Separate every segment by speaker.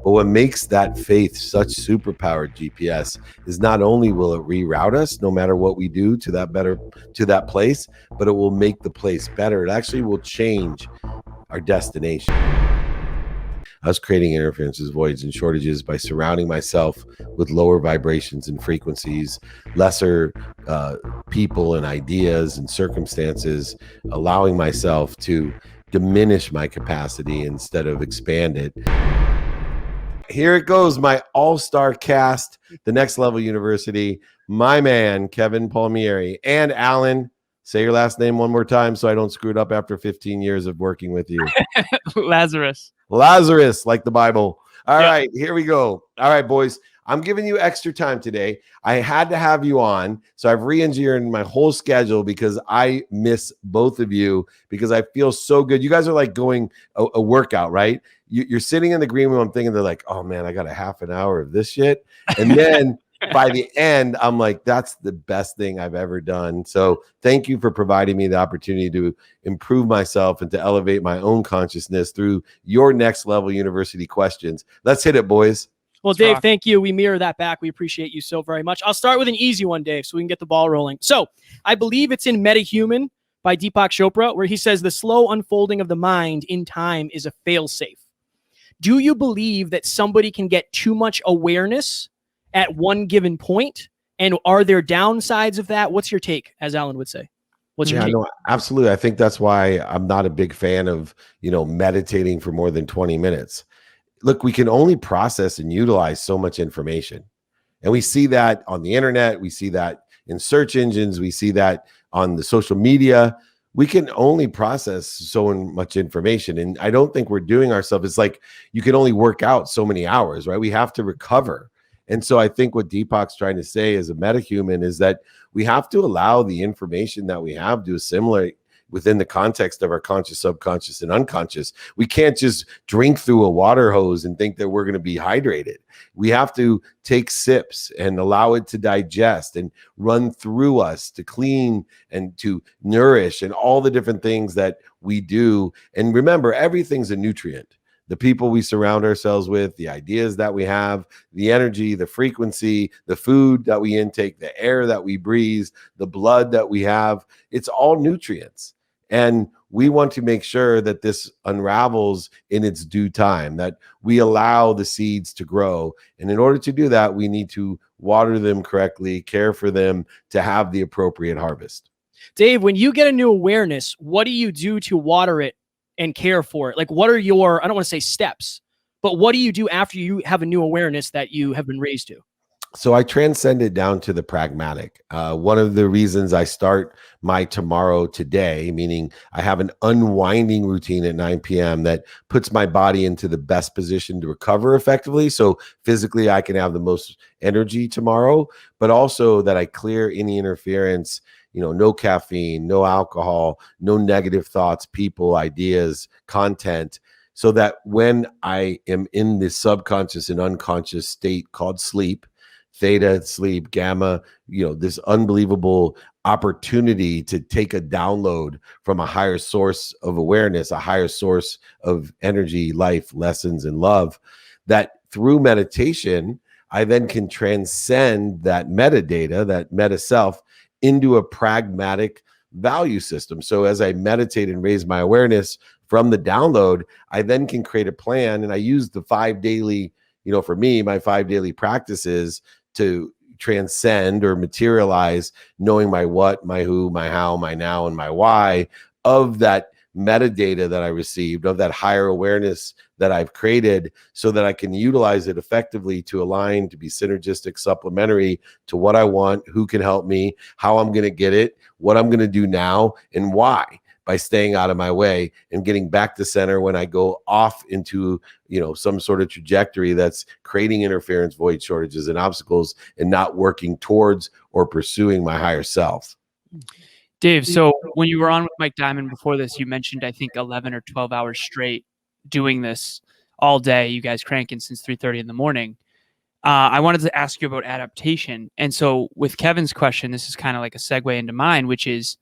Speaker 1: But what makes that faith such superpowered GPS is not only will it reroute us no matter what we do to that place, but it will make the place better. It actually will change our destination. I was creating interferences, voids, and shortages by surrounding myself with lower vibrations and frequencies, lesser people and ideas and circumstances, allowing myself to diminish my capacity instead of expand it. Here it goes, my all-star cast, the Next Level University, my man, Kevin Palmieri, and Alan. Say your last name one more time so I don't screw it up after 15 years of working with you.
Speaker 2: Lazaros.
Speaker 1: Lazarus, like the Bible. All right, here we go. All right, boys. I'm giving you extra time today. I had to have you on, so I've re-engineered my whole schedule because I miss both of you because I feel so good. You guys are like going a workout, right? You're sitting in the green room. I'm thinking they're like, oh man, I got a half an hour of this shit. And then by the end, I'm like, that's the best thing I've ever done. So thank you for providing me the opportunity to improve myself and to elevate my own consciousness through your Next Level University questions. Let's hit it, boys.
Speaker 3: Well, Dave, thank you. We mirror that back. We appreciate you so very much. I'll start with an easy one, Dave, so we can get the ball rolling. So I believe it's in Metahuman by Deepak Chopra, where he says the slow unfolding of the mind in time is a failsafe. Do you believe that somebody can get too much awareness at one given point? And are there downsides of that? What's your take, as Alan would say? What's your take?
Speaker 1: No, absolutely. I think that's why I'm not a big fan of, meditating for more than 20 minutes. Look, we can only process and utilize so much information. And we see that on the internet. We see that in search engines. We see that on the social media. We can only process so much information. And I don't think we're doing ourselves. It's like you can only work out so many hours, right? We have to recover. And so I think what Deepak's trying to say as a metahuman is that we have to allow the information that we have to assimilate within the context of our conscious, subconscious, and unconscious. We can't just drink through a water hose and think that we're going to be hydrated. We have to take sips and allow it to digest and run through us to clean and to nourish and all the different things that we do. And remember, everything's a nutrient. The people we surround ourselves with, the ideas that we have, the energy, the frequency, the food that we intake, the air that we breathe, the blood that we have, it's all nutrients. And we want to make sure that this unravels in its due time, that we allow the seeds to grow. And in order to do that, we need to water them correctly, care for them to have the appropriate harvest.
Speaker 3: Dave, when you get a new awareness, what do you do to water it and care for it? Like, what are your, I don't want to say steps, but what do you do after you have a new awareness that you have been raised to?
Speaker 1: So I transcend it down to the pragmatic. One of the reasons I start my tomorrow today, meaning I have an unwinding routine at 9 p.m. that puts my body into the best position to recover effectively. So physically I can have the most energy tomorrow, but also that I clear any interference, no caffeine, no alcohol, no negative thoughts, people, ideas, content, so that when I am in the subconscious and unconscious state called sleep, theta, sleep, gamma, this unbelievable opportunity to take a download from a higher source of awareness, a higher source of energy, life, lessons, and love, that through meditation, I then can transcend that metadata, that meta self, into a pragmatic value system. So as I meditate and raise my awareness from the download, I then can create a plan. And I use the 5 daily, for me, my 5 daily practices to transcend or materialize knowing my what, my who, my how, my now, and my why of that metadata that I received, of that higher awareness that I've created, so that I can utilize it effectively to align, to be synergistic, supplementary to what I want, who can help me, how I'm going to get it, what I'm going to do now, and why, by staying out of my way and getting back to center when I go off into, some sort of trajectory that's creating interference, void, shortages, and obstacles, and not working towards or pursuing my higher self.
Speaker 2: Dave, so when you were on with Mike Diamond before this, you mentioned, I think, 11 or 12 hours straight doing this all day, you guys cranking since 3:30 in the morning. I wanted to ask you about adaptation. And so with Kevin's question, this is kind of like a segue into mine, which is,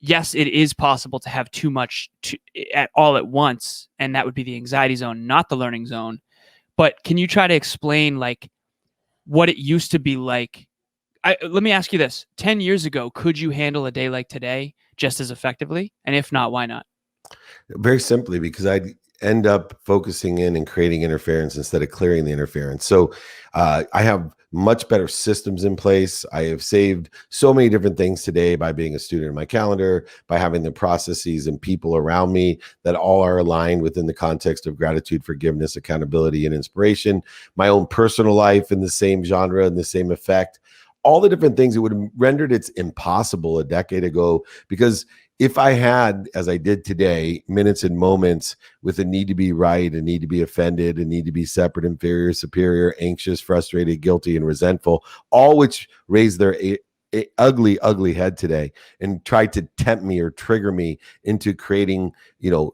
Speaker 2: yes, it is possible to have too much all at once, and that would be the anxiety zone, not the learning zone. but can you try to explain like what it used to be like? Let me ask you this. 10 years ago, could you handle a day like today just as effectively? And if not, why not?
Speaker 1: Very simply, because I'd end up focusing in and creating interference instead of clearing the interference. So I have much better systems in place. I have saved so many different things today by being a student in my calendar, by having the processes and people around me that all are aligned within the context of gratitude, forgiveness, accountability, and inspiration. My own personal life in the same genre and the same effect. All the different things that would have rendered it impossible a decade ago, because if I had, as I did today, minutes and moments with a need to be right, a need to be offended, a need to be separate, inferior, superior, anxious, frustrated, guilty, and resentful, all which raised their ugly, ugly head today and tried to tempt me or trigger me into creating,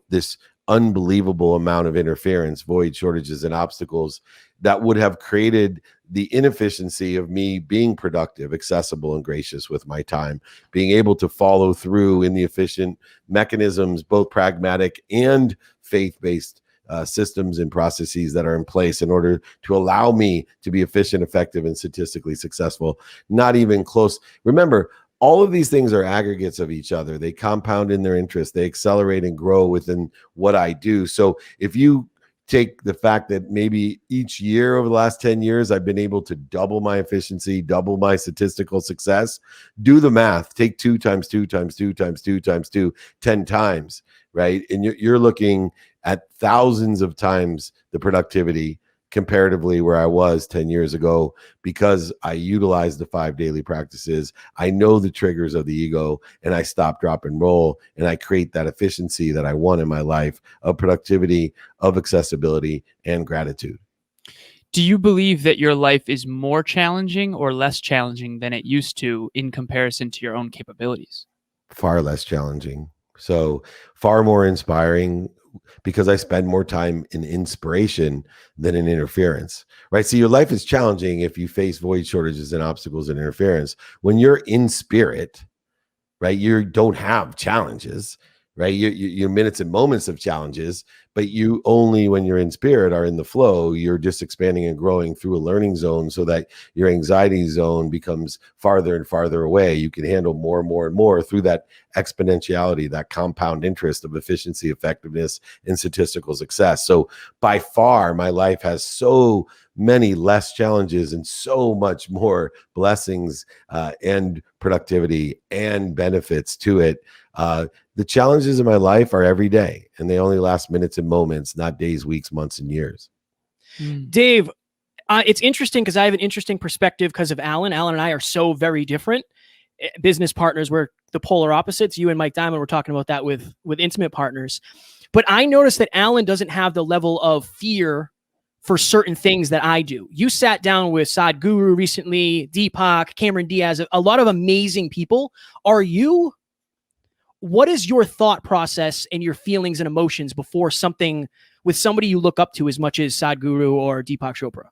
Speaker 1: this unbelievable amount of interference, void, shortages, and obstacles that would have created the inefficiency of me being productive, accessible, and gracious with my time, being able to follow through in the efficient mechanisms, both pragmatic and faith-based systems and processes that are in place in order to allow me to be efficient, effective, and statistically successful. Not even close. Remember, all of these things are aggregates of each other. They compound in their interest. They accelerate and grow within what I do. So if you take the fact that maybe each year over the last 10 years, I've been able to double my efficiency, double my statistical success, do the math, take 2 times 2 times 2 times 2 times 2, 10 times, right? And you're looking at thousands of times the productivity comparatively where I was 10 years ago, because I utilized the 5 daily practices. I know the triggers of the ego, and I stop, drop, and roll, and I create that efficiency that I want in my life of productivity, of accessibility, and gratitude.
Speaker 2: Do you believe that your life is more challenging or less challenging than it used to in comparison to your own capabilities?
Speaker 1: Far less challenging. So far more inspiring, because I spend more time in inspiration than in interference, right? So your life is challenging if you face void, shortages, and obstacles and interference. When you're in spirit, right, you don't have challenges, right? Your minutes and moments of challenges, but you only, when you're in spirit, are in the flow. You're just expanding and growing through a learning zone so that your anxiety zone becomes farther and farther away. You can handle more and more and more through that exponentiality, that compound interest of efficiency, effectiveness, and statistical success. So by far, my life has so many less challenges and so much more blessings and productivity and benefits to it. The challenges in my life are every day, and they only last minutes and moments, not days, weeks, months, and years.
Speaker 3: Dave, it's interesting because I have an interesting perspective because of Alan. Alan and I are so very different. Business partners, we're the polar opposites. You and Mike Diamond were talking about that with intimate partners. But I noticed that Alan doesn't have the level of fear for certain things that I do. You sat down with Sadhguru recently, Deepak, Cameron Diaz, a lot of amazing people. What is your thought process and your feelings and emotions before something with somebody you look up to as much as Sadhguru or Deepak Chopra?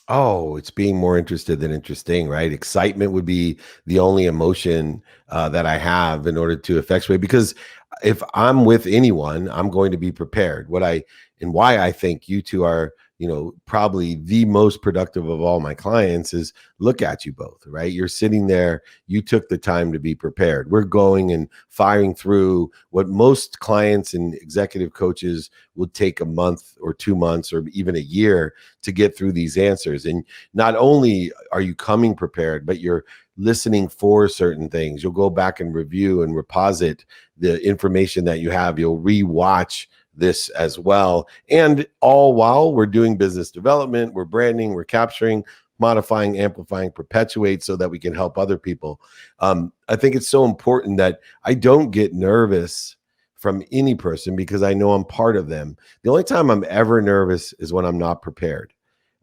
Speaker 1: Oh, it's being more interested than interesting, right? Excitement would be the only emotion that I have in order to effectuate, because if I'm with anyone, I'm going to be prepared. Why I think you two are, probably the most productive of all my clients is look at you both, right? You're sitting there, you took the time to be prepared. We're going and firing through what most clients and executive coaches would take a month or 2 months or even a year to get through these answers. And not only are you coming prepared, but you're listening for certain things. You'll go back and review and reposit the information that you have. You'll rewatch this as well. And all while we're doing business development, we're branding, we're capturing, modifying, amplifying, perpetuate so that we can help other people. I think it's so important that I don't get nervous from any person because I know I'm part of them. The only time I'm ever nervous is when I'm not prepared.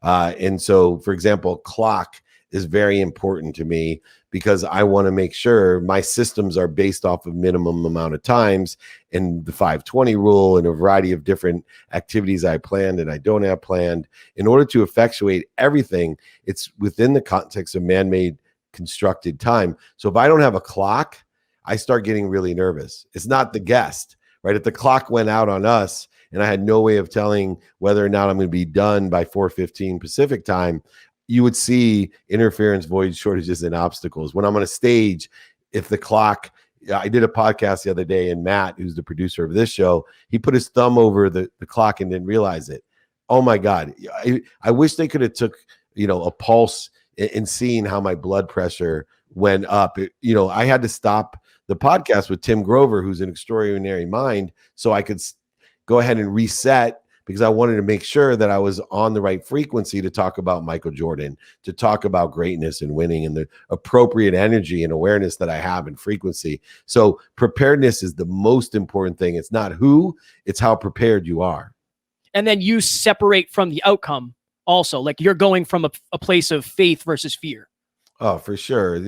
Speaker 1: And so, for example, clock is very important to me because I want to make sure my systems are based off of minimum amount of times and the 520 rule and a variety of different activities I planned and I don't have planned. In order to effectuate everything, it's within the context of man-made constructed time. So if I don't have a clock, I start getting really nervous. It's not the guest, right? If the clock went out on us and I had no way of telling whether or not I'm going to be done by 4:15 Pacific time, you would see interference, void, shortages, and obstacles. When I'm on a stage, if the clock, I did a podcast the other day, and Matt, who's the producer of this show, he put his thumb over the clock and didn't realize it. Oh my God. I wish they could have took, a pulse and seen how my blood pressure went up. I had to stop the podcast with Tim Grover, who's an extraordinary mind, so I could go ahead and reset, because I wanted to make sure that I was on the right frequency to talk about Michael Jordan, to talk about greatness and winning, and the appropriate energy and awareness that I have in frequency. So preparedness is the most important thing. It's not who, it's how prepared you are.
Speaker 3: And then you separate from the outcome also. Like, you're going from a place of faith versus fear.
Speaker 1: Oh, for sure.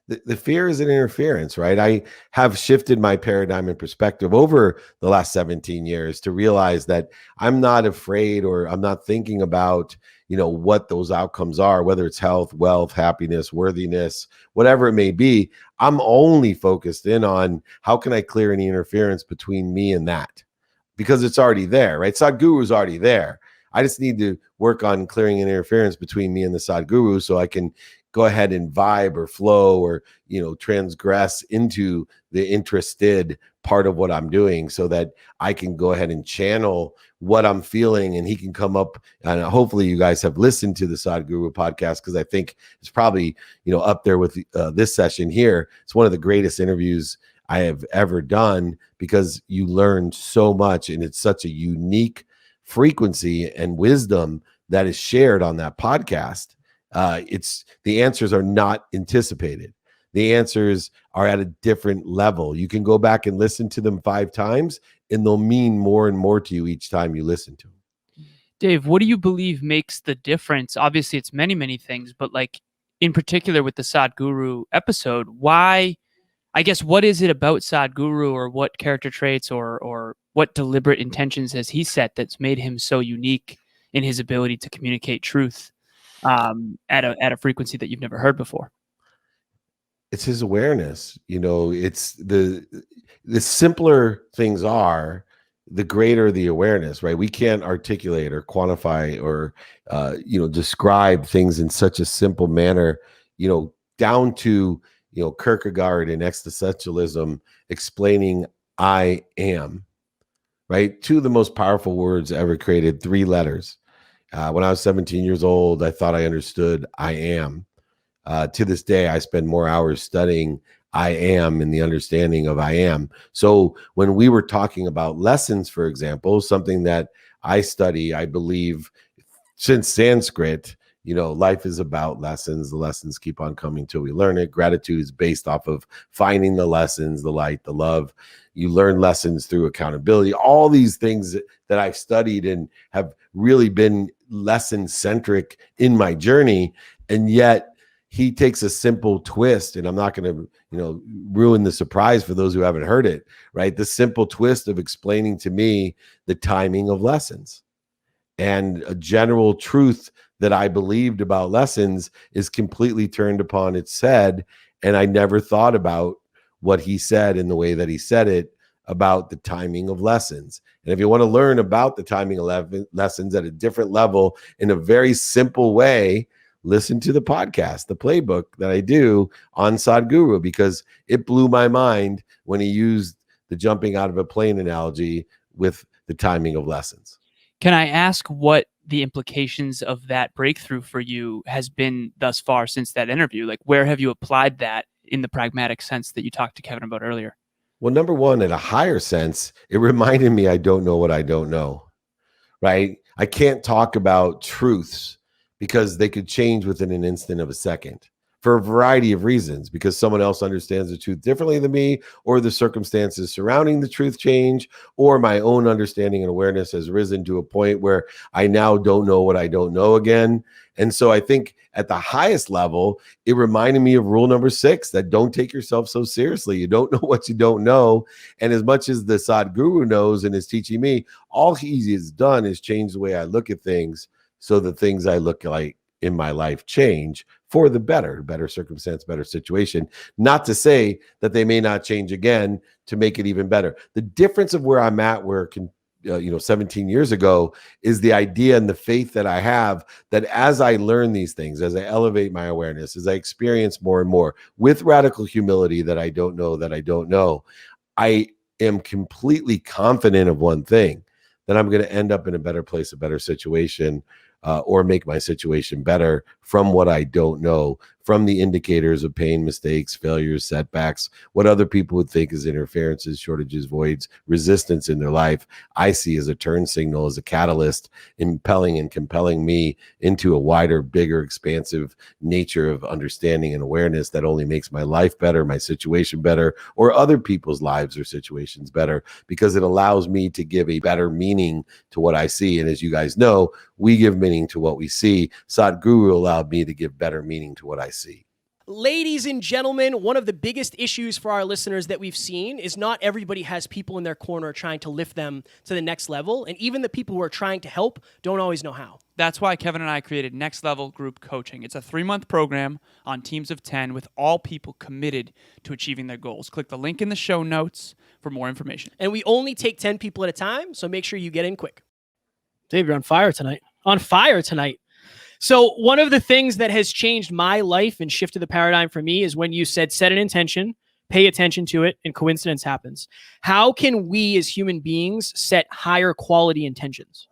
Speaker 1: The fear is an interference, right? I have shifted my paradigm and perspective over the last 17 years to realize that I'm not afraid, or I'm not thinking about, what those outcomes are, whether it's health, wealth, happiness, worthiness, whatever it may be. I'm only focused in on how can I clear any interference between me and that, because it's already there, right? Sadhguru is already there. I just need to work on clearing an interference between me and the Sadhguru, so I can go ahead and vibe or flow or, transgress into the interested part of what I'm doing, so that I can go ahead and channel what I'm feeling, and he can come up. And hopefully you guys have listened to the Sadhguru podcast, because I think it's probably, up there with this session here. It's one of the greatest interviews I have ever done, because you learn so much, and it's such a unique frequency and wisdom that is shared on that podcast. It's the answers are not anticipated. The answers are at a different level. You can go back and listen to them 5 times, and they'll mean more and more to you each time you listen to them.
Speaker 2: Dave, what do you believe makes the difference? Obviously, it's many, many things, but like in particular with the Sadhguru episode, why, I guess, what is it about Sadhguru, or what character traits or what deliberate intentions has he set that's made him so unique in his ability to communicate truth at a frequency that you've never heard before?
Speaker 1: It's his awareness. It's the simpler things are, the greater the awareness, right? We can't articulate or quantify or, describe things in such a simple manner, down to, Kierkegaard and existentialism explaining I am, right? 2 of the most powerful words ever created, 3 letters. When I was 17 years old, I thought I understood I am. To this day, I spend more hours studying I am and the understanding of I am. So when we were talking about lessons, for example, something that I study, I believe, since Sanskrit, life is about lessons. The lessons keep on coming till we learn it. Gratitude is based off of finding the lessons, the light, the love. You learn lessons through accountability. All these things that I've studied and have really been lesson-centric in my journey. And yet he takes a simple twist, and I'm not going to, ruin the surprise for those who haven't heard it, right? The simple twist of explaining to me the timing of lessons, and a general truth that I believed about lessons is completely turned upon its head. And I never thought about what he said in the way that he said it about the timing of lessons. And if you want to learn about the timing of lessons at a different level in a very simple way, listen to the podcast, the playbook that I do on Sadhguru, because it blew my mind when he used the jumping out of a plane analogy with the timing of lessons.
Speaker 2: Can I ask what the implications of that breakthrough for you has been thus far since that interview? Like, where have you applied that in the pragmatic sense that you talked to Kevin about earlier?
Speaker 1: Well, number one, in a higher sense, it reminded me I don't know what I don't know, right? I can't talk about truths because they could change within an instant of a second for a variety of reasons, because someone else understands the truth differently than me, or the circumstances surrounding the truth change, or my own understanding and awareness has risen to a point where I now don't know what I don't know again. And so I think at the highest level, it reminded me of rule number 6, that don't take yourself so seriously. You don't know what you don't know. And as much as the Sadhguru knows and is teaching me, all he has done is change the way I look at things, so the things I look like in my life change for the better circumstance, better situation. Not to say that they may not change again to make it even better. The difference of where I'm at, where 17 years ago, is the idea and the faith that I have that as I learn these things, as I elevate my awareness, as I experience more and more with radical humility that I don't know, I am completely confident of one thing, that I'm going to end up in a better place, a better situation, or make my situation better from what I don't know, from the indicators of pain, mistakes, failures, setbacks, what other people would think is interferences, shortages, voids, resistance in their life. I see as a turn signal, as a catalyst, impelling and compelling me into a wider, bigger, expansive nature of understanding and awareness that only makes my life better, my situation better, or other people's lives or situations better, because it allows me to give a better meaning to what I see. And as you guys know, we give meaning to what we see. Sadhguru allowed me to give better meaning to what I see.
Speaker 3: Ladies and gentlemen, one of the biggest issues for our listeners that we've seen is not everybody has people in their corner trying to lift them to the next level. And even the people who are trying to help don't always know how.
Speaker 2: That's why Kevin and I created Next Level Group Coaching. It's a 3-month program on teams of 10 with all people committed to achieving their goals. Click the link in the show notes for more information.
Speaker 3: And we only take 10 people at a time, so make sure you get in quick. Dave, you're on fire tonight. On fire tonight. So one of the things that has changed my life and shifted the paradigm for me is when you said, set an intention, pay attention to it, and coincidence happens. How can we as human beings set higher quality intentions?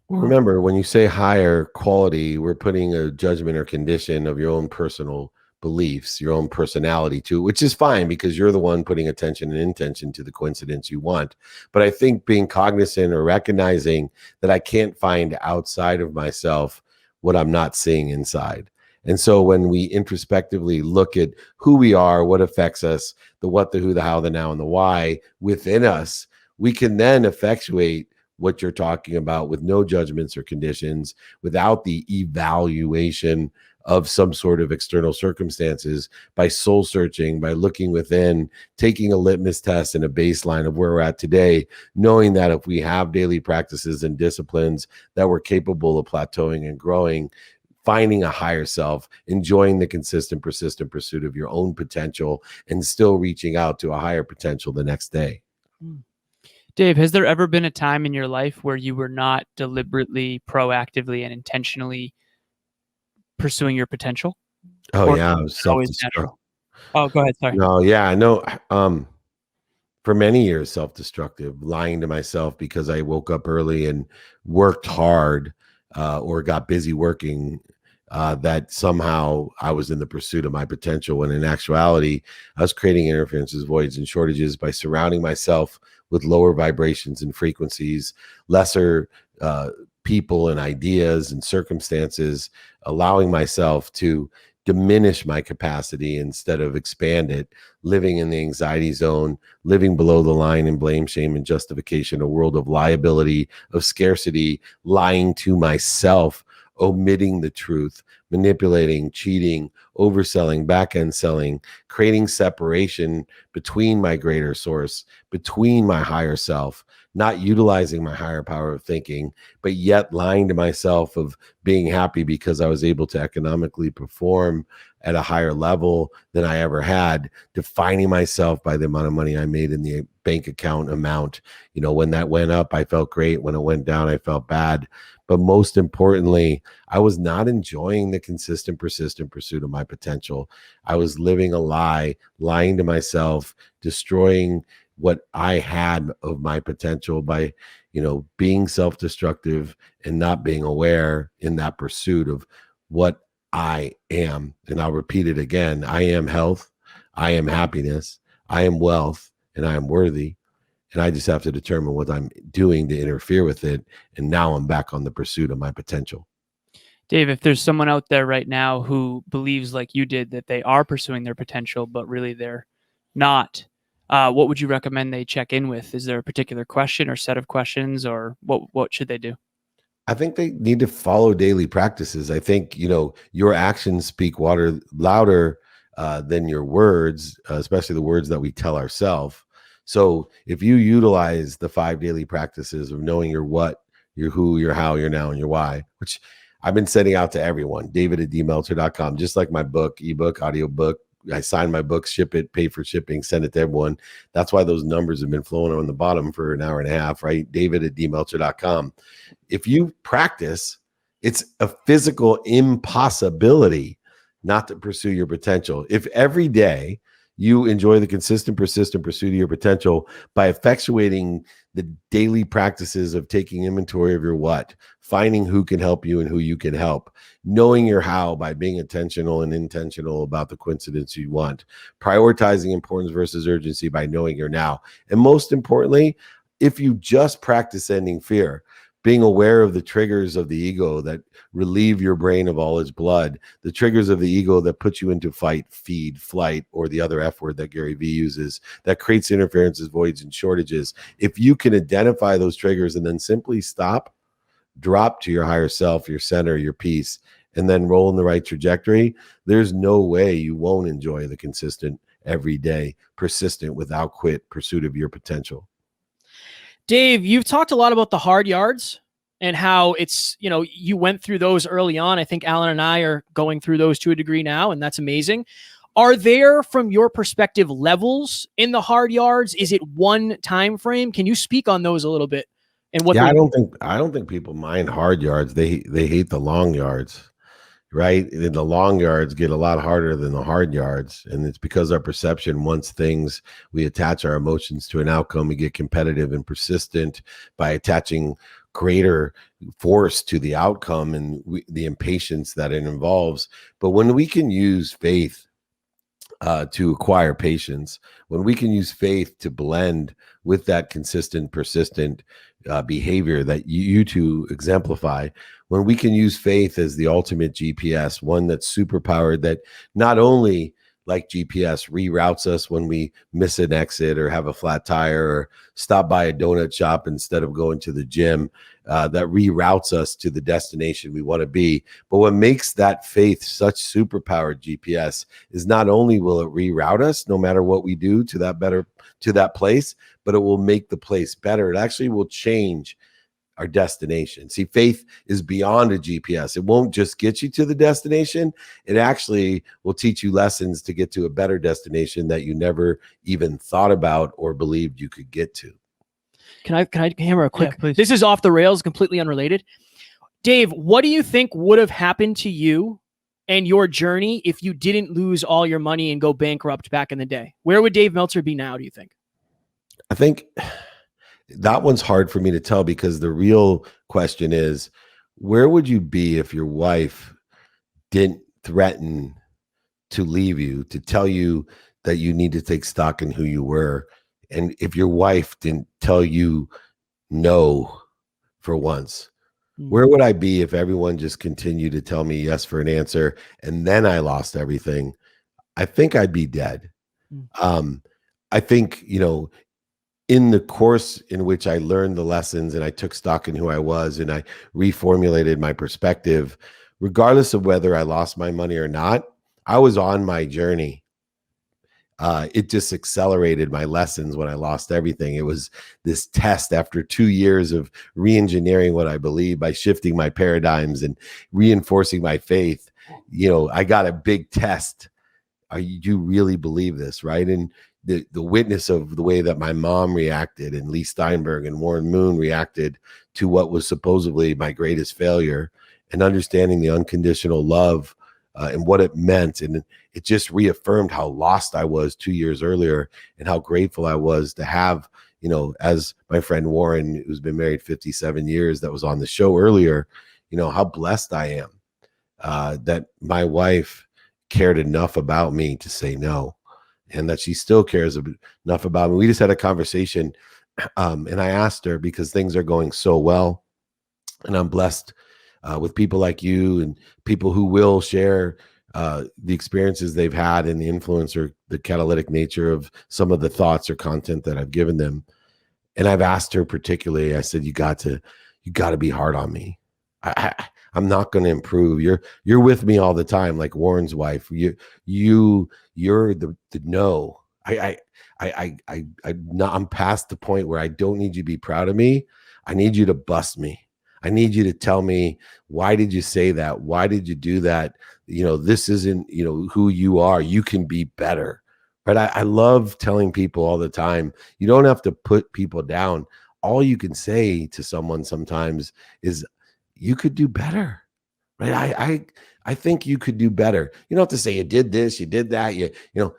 Speaker 1: Remember, when you say higher quality, we're putting a judgment or condition of your own personal beliefs, your own personality to it, which is fine because you're the one putting attention and intention to the coincidence you want. But I think being cognizant or recognizing that I can't find outside of myself what I'm not seeing inside. And so when we introspectively look at who we are, what affects us, the what, the who, the how, the now, and the why within us, we can then effectuate what you're talking about with no judgments or conditions, without the evaluation of some sort of external circumstances, by soul searching, by looking within, taking a litmus test and a baseline of where we're at today, knowing that if we have daily practices and disciplines that we're capable of plateauing and growing, finding a higher self, enjoying the consistent, persistent pursuit of your own potential, and still reaching out to a higher potential the next day.
Speaker 2: Dave, has there ever been a time in your life where you were not deliberately, proactively, and intentionally pursuing your potential?
Speaker 1: Oh,
Speaker 2: Or
Speaker 1: yeah.
Speaker 2: always natural? Oh, go ahead. Sorry.
Speaker 1: No, yeah, I know. For many years, self-destructive, lying to myself because I woke up early and worked hard or got busy working, that somehow I was in the pursuit of my potential, when in actuality, I was creating interferences, voids, and shortages by surrounding myself with lower vibrations and frequencies, lesser people and ideas and circumstances, allowing myself to diminish my capacity instead of expand it, living in the anxiety zone, living below the line in blame, shame, and justification, a world of liability, of scarcity, lying to myself, omitting the truth, manipulating, cheating, overselling, back-end selling, creating separation between my greater source, between my higher self, not utilizing my higher power of thinking, but yet lying to myself of being happy because I was able to economically perform at a higher level than I ever had, defining myself by the amount of money I made in the bank account amount. You know, when that went up, I felt great. When it went down, I felt bad. But most importantly, I was not enjoying the consistent, persistent pursuit of my potential. I was living a lie, lying to myself, destroying what I had of my potential by, being self-destructive and not being aware in that pursuit of what I am. And I'll repeat it again. I am health. I am happiness. I am wealth, and I am worthy. And I just have to determine what I'm doing to interfere with it. And now I'm back on the pursuit of my potential.
Speaker 2: Dave, if there's someone out there right now who believes like you did that they are pursuing their potential, but really they're not, what would you recommend they check in with? Is there a particular question or set of questions, or what should they do?
Speaker 1: I think they need to follow daily practices. I think, your actions speak louder than your words, especially the words that we tell ourselves. So if you utilize the 5 daily practices of knowing your what, your who, your how, your now, and your why, which I've been sending out to everyone, David@dmeltzer.com, just like my book, ebook, audiobook, I sign my books, ship it, pay for shipping, send it to everyone. That's why those numbers have been flowing on the bottom for an hour and a half, right? David@dmeltzer.com. If you practice, it's a physical impossibility not to pursue your potential. If every day you enjoy the consistent, persistent pursuit of your potential by effectuating the daily practices of taking inventory of your what, finding who can help you and who you can help, knowing your how by being intentional and intentional about the coincidence you want, prioritizing importance versus urgency by knowing your now. And most importantly, if you just practice ending fear, being aware of the triggers of the ego that relieve your brain of all its blood, the triggers of the ego that put you into fight, feed, flight, or the other F word that Gary Vee uses, that creates interferences, voids, and shortages. If you can identify those triggers and then simply stop, drop to your higher self, your center, your peace, and then roll in the right trajectory, there's no way you won't enjoy the consistent, everyday, persistent, without quit pursuit of your potential.
Speaker 3: Dave, you've talked a lot about the hard yards and how it's, you went through those early on. I think Alan and I are going through those to a degree now, and that's amazing. Are there, from your perspective, levels in the hard yards? Is it one time frame? Can you speak on those a little bit? And what?
Speaker 1: Yeah, I don't think people mind hard yards. They hate the long yards. Right? And the long yards get a lot harder than the hard yards. And it's because our perception wants things, we attach our emotions to an outcome, we get competitive and persistent by attaching greater force to the outcome and the impatience that it involves. But when we can use faith to acquire patience, when we can use faith to blend with that consistent, persistent behavior that you two exemplify, when we can use faith as the ultimate GPS, one that's super powered, that not only like GPS reroutes us when we miss an exit or have a flat tire or stop by a donut shop instead of going to the gym, that reroutes us to the destination we want to be. But what makes that faith such super powered GPS is not only will it reroute us no matter what we do to that place, but it will make the place better. It actually will change our destination. See, faith is beyond a GPS. It won't just get you to the destination. It actually will teach you lessons to get to a better destination that you never even thought about or believed you could get to.
Speaker 3: Can I hammer a quick?
Speaker 2: Yeah, please.
Speaker 3: This is off the rails, completely unrelated. Dave, what do you think would have happened to you and your journey if you didn't lose all your money and go bankrupt back in the day? Where would Dave Meltzer be now, do you think?
Speaker 1: I think that one's hard for me to tell, because the real question is, where would you be if your wife didn't threaten to leave you, to tell you that you need to take stock in who you were? And if your wife didn't tell you no for once, where would I be if everyone just continued to tell me yes for an answer and then I lost everything? I think I'd be dead. I think, in the course in which I learned the lessons and I took stock in who I was and I reformulated my perspective, regardless of whether I lost my money or not, I was on my journey. It just accelerated my lessons when I lost everything. It was this test after 2 years of re-engineering what I believe by shifting my paradigms and reinforcing my faith. I got a big test. Do you really believe this, right? And the witness of the way that my mom reacted and Lee Steinberg and Warren Moon reacted to what was supposedly my greatest failure, and understanding the unconditional love and what it meant. And it just reaffirmed how lost I was 2 years earlier and how grateful I was to have, as my friend Warren, who's been married 57 years, that was on the show earlier, how blessed I am that my wife cared enough about me to say no. And that she still cares enough about me. We just had a conversation, and I asked her, because things are going so well, and I'm blessed with people like you and people who will share the experiences they've had and the influence or the catalytic nature of some of the thoughts or content that I've given them. And I've asked her particularly, I said, you got to be hard on me. I'm not going to improve. You're with me all the time, like Warren's wife. You're the no. I'm past the point where I don't need you to be proud of me. I need you to bust me. I need you to tell me, why did you say that? Why did you do that? This isn't, who you are. You can be better. Right. I love telling people all the time, you don't have to put people down. All you can say to someone sometimes is, you could do better. Right. I think you could do better. You don't have to say you did this, you did that.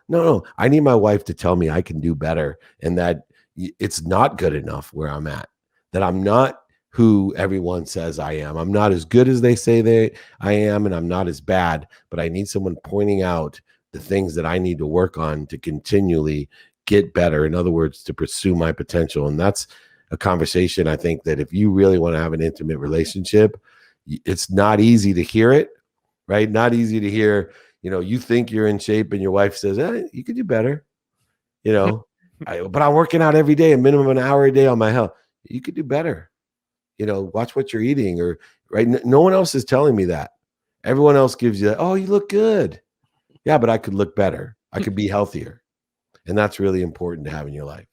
Speaker 1: No. I need my wife to tell me I can do better, and that it's not good enough where I'm at, that I'm not who everyone says I am. I'm not as good as they say I am, and I'm not as bad, but I need someone pointing out the things that I need to work on to continually get better. In other words, to pursue my potential. And that's a conversation, I think, that if you really want to have an intimate relationship, it's not easy to hear it, right? Not easy to hear, you think you're in shape and your wife says, you could do better, but I'm working out every day, a minimum of an hour a day on my health. You could do better. Watch what you're eating, or right. No one else is telling me that. Everyone else gives you that. Oh, you look good. Yeah, but I could look better. I could be healthier. And that's really important to have in your life.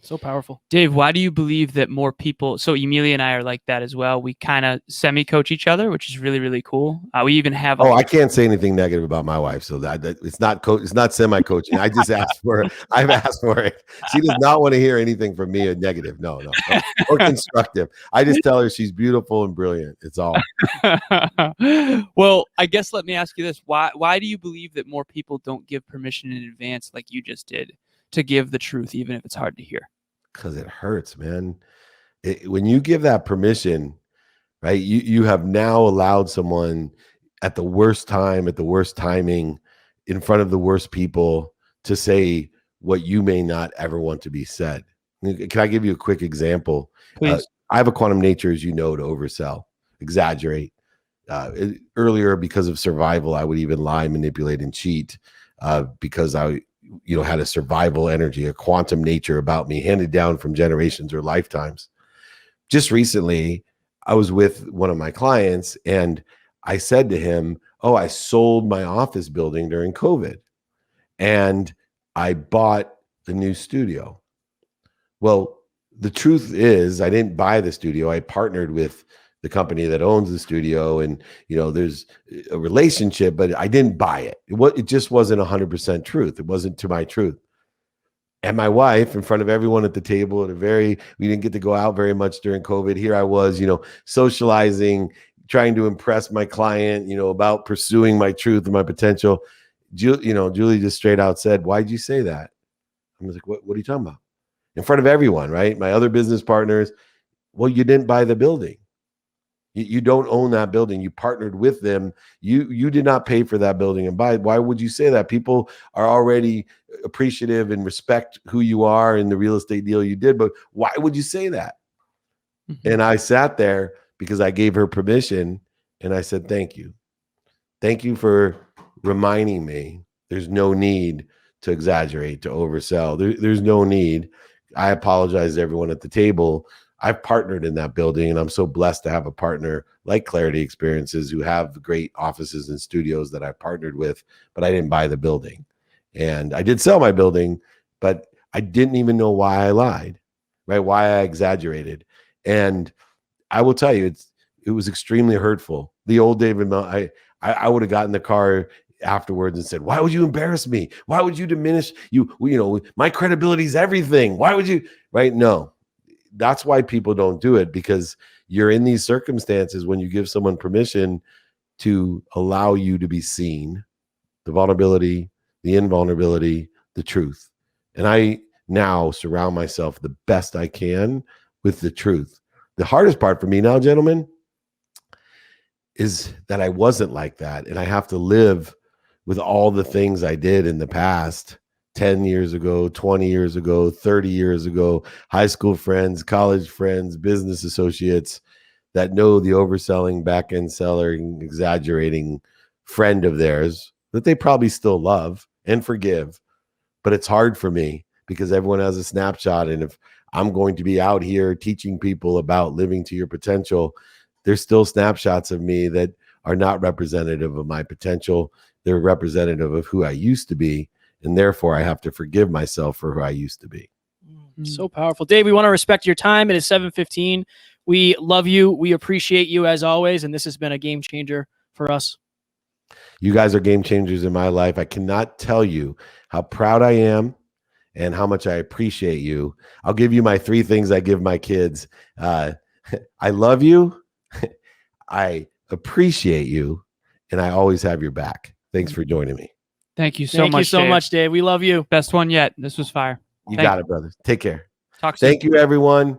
Speaker 3: So powerful.
Speaker 2: Dave, why do you believe that more people, so Emilia and I are like that as well. We kind of semi-coach each other, which is really, really cool. We even have
Speaker 1: I can't say anything negative about my wife. So that it's not it's not semi-coaching. I just asked for it. I've asked for it. She does not want to hear anything from me negative. No. Or constructive. I just tell her she's beautiful and brilliant. It's all.
Speaker 2: Well, I guess let me ask you this. Why do you believe that more people don't give permission in advance, like you just did, to give the truth, even if it's hard to hear?
Speaker 1: Because it hurts, man. When you give that permission, right, you have now allowed someone at the worst time, at the worst timing, in front of the worst people, to say what you may not ever want to be said. Can I give you a quick example?
Speaker 2: Please.
Speaker 1: I have a quantum nature, as you know, to oversell, exaggerate. Earlier, because of survival, I would even lie, manipulate, and cheat because I had a survival energy, a quantum nature about me, handed down from generations or lifetimes. Just recently, I was with one of my clients, and I said to him, I sold my office building during COVID, and I bought the new studio. Well, the truth is, I didn't buy the studio. I partnered with the company that owns the studio, and there's a relationship, but I didn't buy it. It just wasn't 100% truth. It wasn't to my truth. And my wife, in front of everyone at the table, we didn't get to go out very much during COVID. Here I was, socializing, trying to impress my client, about pursuing my truth and my potential. Julie just straight out said, "Why'd you say that?" I was like, what are you talking about? In front of everyone, right? My other business partners. Well, you didn't buy the building. You don't own that building. You partnered with them. You did not pay for that building and buy it. Why would you say that? People are already appreciative and respect who you are in the real estate deal you did. But why would you say that? Mm-hmm. And I sat there because I gave her permission, and I said, thank you. Thank you for reminding me there's no need to exaggerate, to oversell. There's no need. I apologize to everyone at the table. I've partnered in that building, and I'm so blessed to have a partner like Clarity Experiences who have great offices and studios that I partnered with, but I didn't buy the building. And I did sell my building, but I didn't even know why I lied, right? Why I exaggerated. And I will tell you, it was extremely hurtful. The old David Meltzer, I would have gotten in the car afterwards and said, why would you embarrass me? Why would you diminish my credibility is everything. Why would you, right? No. That's why people don't do it, because you're in these circumstances when you give someone permission to allow you to be seen, the vulnerability, the invulnerability, the truth. And I now surround myself the best I can with the truth. The hardest part for me now, gentlemen, is that I wasn't like that. And I have to live with all the things I did in the past, 10 years ago, 20 years ago, 30 years ago, high school friends, college friends, business associates that know the overselling, back-end selling, exaggerating friend of theirs that they probably still love and forgive. But it's hard for me because everyone has a snapshot. And if I'm going to be out here teaching people about living to your potential, there's still snapshots of me that are not representative of my potential. They're representative of who I used to be. And therefore, I have to forgive myself for who I used to be.
Speaker 3: So powerful. Dave, we want to respect your time. It is 7:15. We love you. We appreciate you as always. And this has been a game changer for us.
Speaker 1: You guys are game changers in my life. I cannot tell you how proud I am and how much I appreciate you. I'll give you my 3 things I give my kids. I love you. I appreciate you. And I always have your back. Thanks for joining me.
Speaker 2: Thank you so
Speaker 3: Thank
Speaker 2: much.
Speaker 3: you so
Speaker 2: Dave.
Speaker 3: much, Dave. We love you.
Speaker 2: Best one yet. This was fire.
Speaker 1: You got it, brother. Take care.
Speaker 2: Talk soon.
Speaker 1: Thank you, everyone.